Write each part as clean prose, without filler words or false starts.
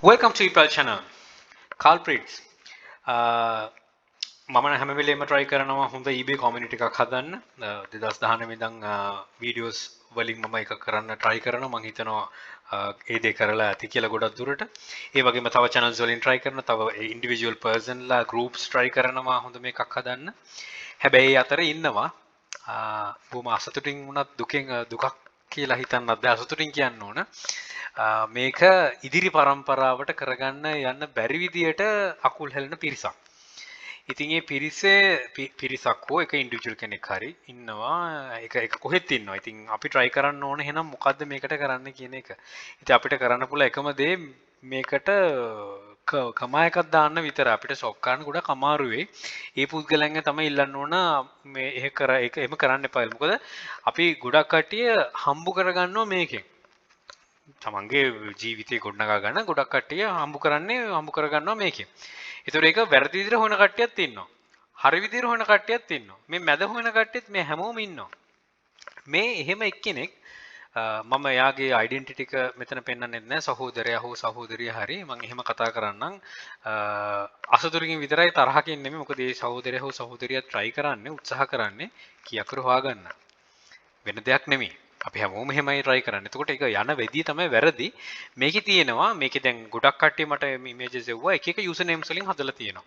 Welcome to Ipal channel. Culprits. මම හැම වෙලේම try කරනවා හොඳ eBay community එකක් හදන්න. 2019 ඉඳන් videos වලින් මම එක කරන්න try කරනවා. මම හිතනවා ඒ දේ කරලා ඇති කියලා ගොඩක් දුරට. ඒ වගේම තව channels වලින් try කරනවා. තව individual person ලා groups try කරනවා හොඳ මේකක් හදන්න. හැබැයි ඒ අතරේ ඉන්නවා බොහොම අසතුටින් වුණත් දුකක් කියලා හිතන්නත් බෑ. අසතුටින් කියන්න ඕන. මේක ඉදිරි පරම්පරාවට කරගන්න යන්න බැරි විදියට අකුල් හෙලන පිරිසක්. ඉතින් ඒ පිරිසක් හෝ එක ඉන්ඩිවිජුවල් කෙනෙක් හරි ඉන්නවා එක කොහෙත් ඉන්නවා. ඉතින් අපි try කරන්න ඕන එහෙනම් මොකද්ද මේකට කරන්න කියන එක. ඉතින් අපිට කරන්න පුළුවන් එකම දේ මේකට කමා එකක් දාන්න විතර. අපිට ෂොප් කරන්න ගොඩක් අමාරු වෙයි. ඒ පුද්ගලයන්ගෙන් තමයි ඉල්ලන්න ඕන මේ ඒක එහෙම කරන්න එපා. මොකද අපි ගොඩක් කට්ටිය හම්බු කරගන්නවා මේකෙන්. තමන්ගේ ජීවිතේ ගොඩනගා ගන්න ගොඩක් කට්ටිය හම්බ කරගන්නවා මේකෙන්. ඒතකොට ඒක වැරදි විදිහට හොයන කට්ටියත් ඉන්නවා. හරි විදිහට හොයන කට්ටියත් ඉන්නවා. මේ මැද හොයන කට්ටියත් මේ හැමෝම ඉන්නවා. මේ එහෙම එක්කෙනෙක් මම එයාගේ ඩෙන්ටිටි එක මෙතන පෙන්වන්නේ නැහැ. සහෝදරයා හෝ සහෝදරිය හරි මම එහෙම කතා කරන්නම්. අසතුරකින් විතරයි තරහකින් නෙමෙයි. මොකද මේ සහෝදරයා හෝ සහෝදරිය try කරන්නේ උත්සාහ කරන්නේ කීයක්කර හොයාගන්න. වෙන දෙයක් නෙමෙයි. අපි හැමෝම එහෙමයි try කරන්නේ. එතකොට ඒක යන වෙදී තමයි වැරදි. මේකේ තියෙනවා මේකේ දැන් ගොඩක් කට්ටිය මට images එවුවා එක එක user names වලින් හදලා තියෙනවා.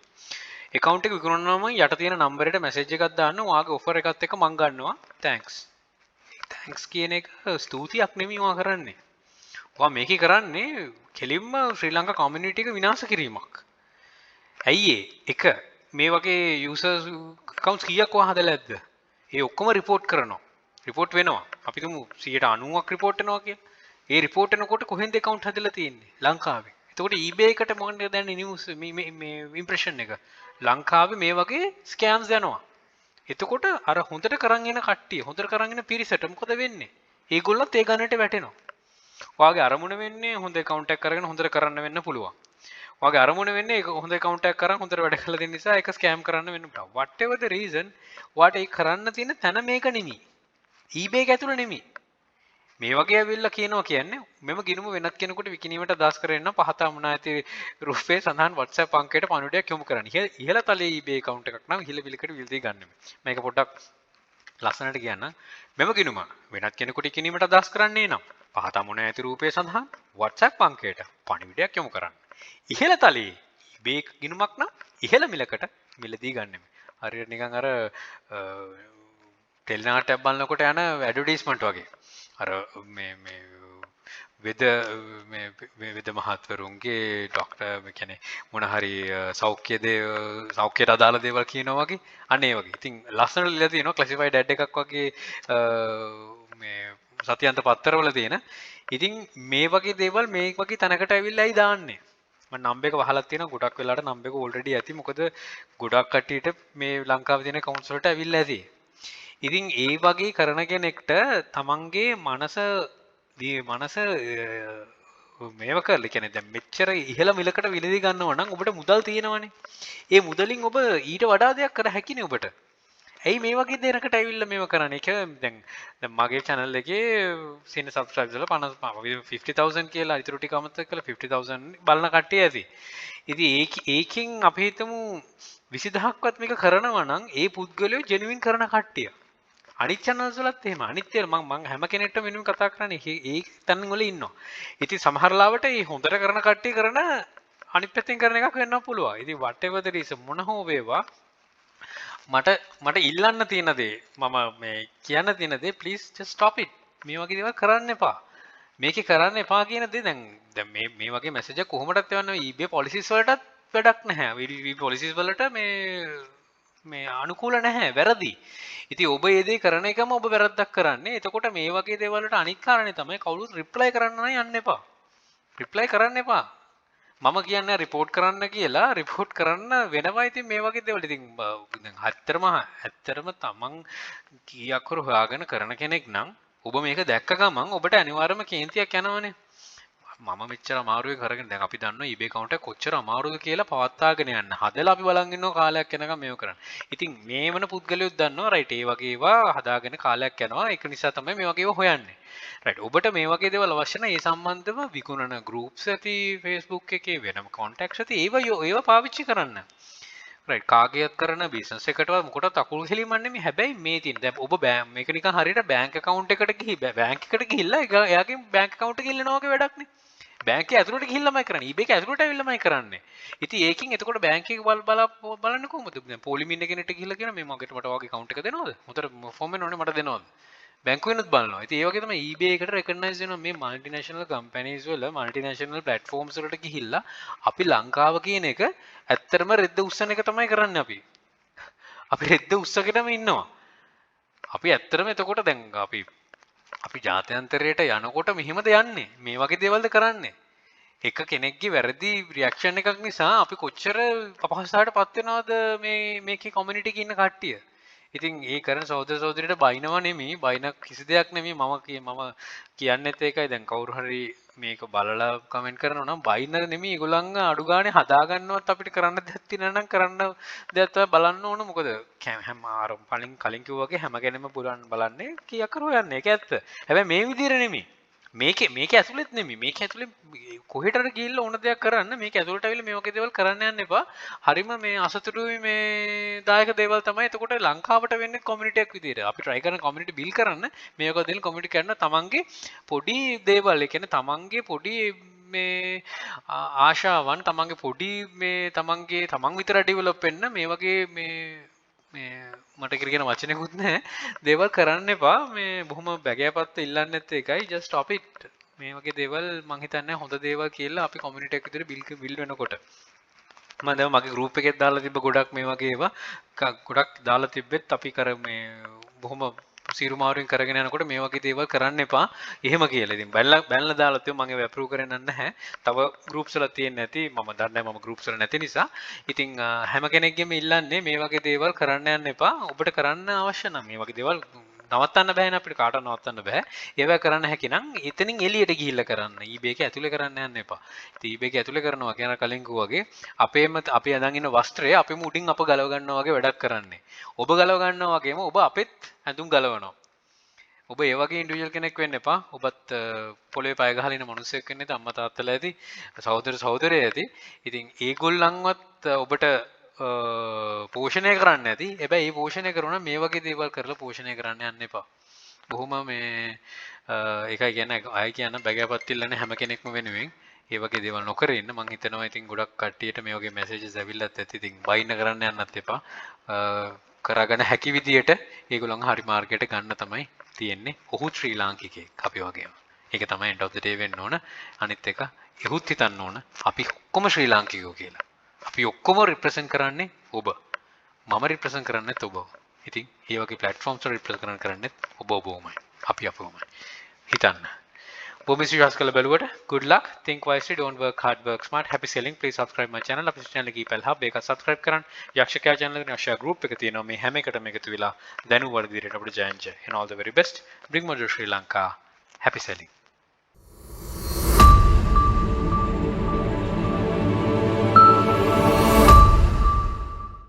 account එක විකුණනවම යට තියෙන number එකට message එකක් දාන්න ඔයාගේ offer එකත් එක්ක මං ගන්නවා. thanks. thanks කියන එක ස්තුතියක් නෙමෙයි ඔයා කරන්නේ. ඔයා මේකේ කරන්නේ කෙලින්ම ශ්‍රී ලංකා community එක විනාශ කිරීමක්. ඇයි එක මේ වගේ users accounts කීයක් ඔයා හදලා ඇද්ද? ඒ ඔක්කොම report කරනවා. රිපෝට් වෙනවා. අපි තුමු 90%ක් රිපෝට් වෙනවා කියලා. ඒ රිපෝට් වෙනකොට කොහෙන්ද account හදලා තියෙන්නේ? ලංකාවේ. එතකොට eBay එකට මොකද දැන් නිවුස් මේ ඉම්ප්‍රෙෂන් එක. ලංකාවේ මේ වගේ ස්කෑම්ස් යනවා. එතකොට අර හොඳට කරන් එන කට්ටිය, හොඳට කරන් එන පිරිසට මොකද වෙන්නේ? ඒගොල්ලොත් ඒ ගණනට වැටෙනවා. ඔයාගේ අරමුණ වෙන්නේ හොඳ account එකක් කරගෙන හොඳට කරන්න වෙන්න පුළුවන්. ඔයාගේ අරමුණ වෙන්නේ ඒක හොඳ account එකක් කරන් හොඳට වැඩ කරලා දෙන්න නිසා ඒක ස්කෑම් කරන්න වෙන්න පුළුවන්. whatever the reason ඔයාට ඒක කරන්න තියෙන තැන මේක නෙමෙයි. eBay එක ඇතුළ නෙමෙයි. මේ වගේ ඇවිල්ලා කියනවා කියන්නේ මෙම ගිණුම වෙනත් කෙනෙකුට විකිණීමට අදහස් කරගෙන පහත අමුණා ඇති රූපේ සඳහන් WhatsApp අංකයට පණිවිඩයක් යොමු කරන්න. ඉහළ තලයේ eBay account එකක් නම් ඉහළ විලකට විල්දී ගන්න. මේක පොඩ්ඩක් ලස්සනට කියන්න. මෙම ගිණුම වෙනත් කෙනෙකුට විකිණීමට අදහස් කරන්නේ නම් පහත අමුණා ඇති රූපේ සඳහන් WhatsApp අංකයට පණිවිඩයක් යොමු කරන්න. ඉහළ තලයේ eBay ගිණුමක් නම් ඉහළ මිලකට මිලදී ගන්න. හරියට නිකන් අර ටෙලිනාටයක් බලනකොට යන ඇඩ්වර්ටයිස්මන්ට් වගේ. අර මේ වෙද මහත්වරුන්ගේ ડોක්ටර් කියන්නේ මොන හරි සෞඛ්‍යයට අදාළ දේවල් කියනවා වගේ. අන්න ඒ වගේ. ඉතින් ලස්සනට ලියලා තියෙනවා ක්ලාසිෆයිඩ් ඇඩ් එකක් වගේ මේ සත්‍යන්ත පත්තරවල තියෙන. ඉතින් මේ වගේ දේවල් මේ වගේ තැනකට ඇවිල්ලායි දාන්නේ. මම නම්බර් එක වහලා තියෙනවා ගොඩක් වෙලාවට නම්බර් එක ඕල්රෙඩි ඇති. මොකද ගොඩක් කට්ටියට මේ ලංකාවේ තියෙන කවුන්ස් වලට ඇවිල්ලා ඇති. ඉතින් ඒ වගේ කරන කෙනෙක්ට තමන්ගේ මනස මේව කරලා කියන්නේ දැන් මෙච්චර ඉහළ මිලකට විලදී ගන්නව නම් ඔබට මුදල් තියෙනවනේ. ඒ මුදලින් ඔබ ඊට වඩා දෙයක් කර හැකිනේ ඔබට. ඇයි මේ වගේ දෙයකට ඇවිල්ලා මේව කරන්නේ? ඒක දැන් මගේ channel එකේ සින්න subscribers වල 50000 කියලා ඊටු ටික අමතක කරලා 50000 බලන කට්ටිය ඇති. ඉතින් ඒකෙන් අපි හිතමු 20000ක්වත් මේක කරනවා නම් ඒ පුද්ගලයෝ ජෙනුයින් කරන කට්ටිය. අනිත් channels වලත් එහෙම අනිත් ඒවා මම හැම කෙනෙක්ටම වෙනුවෙන් කතා කරන්නේ ඒ තැන් වල ඉන්නවා. ඉතින් සමහර ලාවට මේ හොඳට කරන කට්ටිය කරන අනිත් පැත්තෙන් කරන එකක් වෙන්න පුළුවන්. ඉතින් whatever the reason මොන හෝ වේවා මට ඉල්ලන්න තියෙන දේ මම මේ කියන්න තියෙන දේ please just stop it. මේ වගේ දේවල් කරන්න එපා. මේකේ කරන්න එපා කියන දේ දැන් මේ වගේ මැසේජ් එක කොහොමදත් යවන්න eBay policies වලටත් වැඩක් නැහැ. eBay policies වලට මේ අනුකූල නැහැ. වැරදි. ඉතින් ඔබ මේ දේ කරන එකම ඔබ වැරද්දක් කරන්නේ. එතකොට මේ වගේ දේවල් වලට අනිත් කාරණේ තමයි කවුරුත් රිප්ලයි කරන්න නම් යන්න එපා. රිප්ලයි කරන්න එපා. මම කියන්නේ රිපෝට් කරන්න කියලා රිපෝට් කරන්න වෙනවා. ඉතින් මේ වගේ දේවල් ඉතින් දැන් ඇත්තටම තමන් කීයක් හරි හොයාගෙන කරන කෙනෙක් නම් ඔබ මේක දැක්ක ගමන් ඔබට අනිවාර්යයෙන්ම කේන්තියක් යනවනේ. මම මෙච්චර අමාරුවේ කරගෙන දැන් අපි දන්නවා eBay account එක කොච්චර අමාරුද කියලා පවත්වාගෙන යන්න. හදලා අපි බලන් ඉන්නවා කාලයක් යනකම් මේව කරන්න. ඉතින් මේ වන පුද්ගලයෝ දන්නවා රයිට් ඒ වගේ ඒවා හදාගෙන කාලයක් යනවා. ඒක නිසා තමයි මේ වගේ ඒවා හොයන්නේ. රයිට් ඔබට මේ වගේ දේවල් අවශ්‍ය නැහැ. ඒ සම්බන්ධව විකුණන groups ඇති Facebook එකේ වෙනම contacts ඇති ඒවා පාවිච්චි කරන්න. රයිට් කාගේත් කරන බිස්නස් එකටවත් මොකටවත් අකුරු හෙලීමක් නෙමෙයි. හැබැයි මේ තියෙන දැන් ඔබ මේක නිකන් හරියට බැංක් account එකට බැංක් එකට ගිහිල්ලා එයාගේ බැංක් account එක ඉල්ලනවා වගේ වැඩක් නේ. බැංකේ ඇතුළට ගිහිල්ලාමයි කරන්නේ. eBay එක ඇතුළට ඇවිල්ලාමයි කරන්නේ. ඉතින් ඒකින් එතකොට බැංක් එක බලන්නේ කොහොමද? දැන් පොලිමින් කෙනෙක්ට ගිහිල්ලා කියනවා මේ මට වගේ account එක දෙනවද? මොකද ෆෝම් එක ඕනේ මට දෙනවද? බැංකුවෙනුත් බලනවා. ඉතින් ඒ වගේ තමයි eBay එකට recognize වෙනවා මේ multinational companies වල multinational platforms වලට ගිහිල්ලා අපි ලංකාව කියන එක ඇත්තටම රෙද්ද උස්සන එක තමයි කරන්නේ අපි. අපි රෙද්ද උස්සගෙනම ඉන්නවා. අපි ඇත්තටම එතකොට දැන් අපි ජාත්‍යන්තරයට යනකොට මෙහෙමද යන්නේ. මේ වගේ දේවල්ද කරන්නේ. එක කෙනෙක්ගේ වැරදි රියැක්ෂන් එකක් නිසා අපි කොච්චර අපහසුතාවයටපත් වෙනවද මේකේ කමියුනිටි එකේ ඉන්න කට්ටිය. ඉතින් ඒ කරන සහෝදර සහෝදරියට බයිනවා නෙමෙයි බයින කිසි දෙයක් නෙමෙයි මම කියන්නෙත් ඒකයි දැන් කවුරු හරි මේක බලලා කමෙන්ට් කරනවා නම් බයින නෙමෙයි ඒගොල්ලන්ව අඩු ගානේ හදා ගන්නවත් අපිට කරන්න දෙයක් තියෙනවා නම් කරන්න දෙයක් තමයි බලන්න ඕන මොකද හැම අර කලින් කිව්වා වගේ හැම කෙනෙම බලන්නේ කීයක් කර හොයන්නේ ඒක ඇත්ත. හැබැයි මේ විදිහට නෙමෙයි. මේක ඇතුළෙත් නෙමෙයි. මේක ඇතුළේ කොහෙටද ගිහිල්ලා ඕන දෙයක් කරන්න මේක ඇතුළට ඇවිල්ලා මේ වගේ දේවල් කරන්න යන්න එපා. හරිම මේ අසතුටුයි මේ දායක දේවල් තමයි එතකොට ලංකාවට වෙන්නේ කමියුනිටි එකක් විදියට. අපි try කරන කමියුනිටි බිල් කරන්න මේ වගේ දේවල් කමියුනිටි කරන තමන්ගේ පොඩි දේවල් ඒ කියන්නේ තමන්ගේ පොඩි මේ ආශාවන් තමන්ගේ පොඩි මේ තමන් විතර ඩෙවලොප් වෙන්න මේ වගේ මේ මට කියන වචනකුත් නැහැ දේවල් කරන්න එපා මේ බොහොම බැගෑපත්ත ඉල්ලන්නේ නැත්te එකයි just stop it මේ වගේ දේවල් මං හිතන්නේ හොඳ දේවල් කියලා අපි කමියුනිටි එක විතර බිල් වෙනකොට මම දැන් මගේ group එකෙත් දාලා තිබ්බ ගොඩක් මේ වගේ ඒවා ගොඩක් දාලා තිබ්බෙත් අපි කර මේ බොහොම සිරුමාරුවෙන් කරගෙන යනකොට මේ වගේ දේවල් කරන්න එපා එහෙම කියලා. ඉතින් බැලලා දාලා තියුවා මම ඒක අප්‍රූව් කරන්න නැහැ. තව groups වල තියෙන්නේ නැති මම දන්නේ මම groups වල නැති නිසා. ඉතින් හැම කෙනෙක්ගෙම ඉල්ලන්නේ මේ වගේ දේවල් කරන්න යන්න එපා. ඔබට කරන්න අවශ්‍ය නම් මේ වගේ දේවල් නවත්තන්න බෑනේ අපිට කාටවත් නවත්තන්න බෑ. ඒවා කරන්න හැකි නම් එතනින් එළියට ගිහිල්ලා කරන්න. eBay එක ඇතුලේ කරන්න යන්න එපා. ඉතින් eBay එක ඇතුලේ කරනවා කියන කලින් කිව්වාගේ අපි අදන් ඉන්න වස්ත්‍රය අපිම උඩින් අප ගලව ගන්නවා වගේ වැඩක් කරන්නේ. ඔබ ගලව ගන්නවා වගේම ඔබ අපෙත් ඇඳුම් ගලවනවා. ඔබ ඒ වගේ ඉන්ඩිවිජුවල් කෙනෙක් වෙන්න එපා. ඔබත් පොළවේ පය ගහලා ඉන්න මිනිස්සෙක් වෙන්න ඇති අම්මා තාත්තලා ඇති සහෝදර සහෝදරයෝ ඇති. ඉතින් ඒගොල්ලන්වත් ඔබට පෝෂණය කරන්න ඇති. හැබැයි මේ පෝෂණය කරනවා මේ වගේ දේවල් කරලා පෝෂණය කරන්න යන්න එපා. බොහොම මේ ඒකයි කියන්නේ අය කියන බැගෑපත් ඉල්ලන්නේ හැම කෙනෙක්ම වෙනුවෙන් ඒ වගේ දේවල් නොකර ඉන්න මම හිතනවා. ඉතින් ගොඩක් කට්ටියට මේ වගේ මැසේජස් ඇවිල්ලත් ඇති. ඉතින් බයින්න කරන්න යන්නත් එපා. කරගෙන හැකි විදියට ඒගොල්ලන් හරි මාර්ගයට ගන්න තමයි තියෙන්නේ. ඔහු ශ්‍රී ලාංකිකයෙක් අපි වගේම. ඒක තමයි end of the day වෙන්න ඕන. අනිත් එක එහුත් හිතන්න ඕන අපි ඔක්කොම ශ්‍රී ලාංකිකයෝ කියලා. අපි ඔක්කොම රිප්‍රසන්ට් කරන්නේ ඔබ. මම රිප්‍රසන්ට් කරන්නේත් ඔබ. ඉතින් මේ වගේ platforms වල රිප්‍රසන්ට් කරන්නේත් ඔබමයි. අපි අපවමයි. හිතන්න. බොහොම විශ්වාස කළ බැලුවට good luck. Think wisely, don't work hard, work smart. Happy selling. Please subscribe my channel. අපේ channel එකේ ඉපල් hub එක subscribe කරන්න. යක්ෂකයා channel එකේ යක්ෂයා group එක තියෙනවා. මේ හැම එකටම එකතු වෙලා දැනුම් වර්ධ විදිහට අපිට ජයන්ජ. And all the very best. Bring more to Sri Lanka. Happy selling.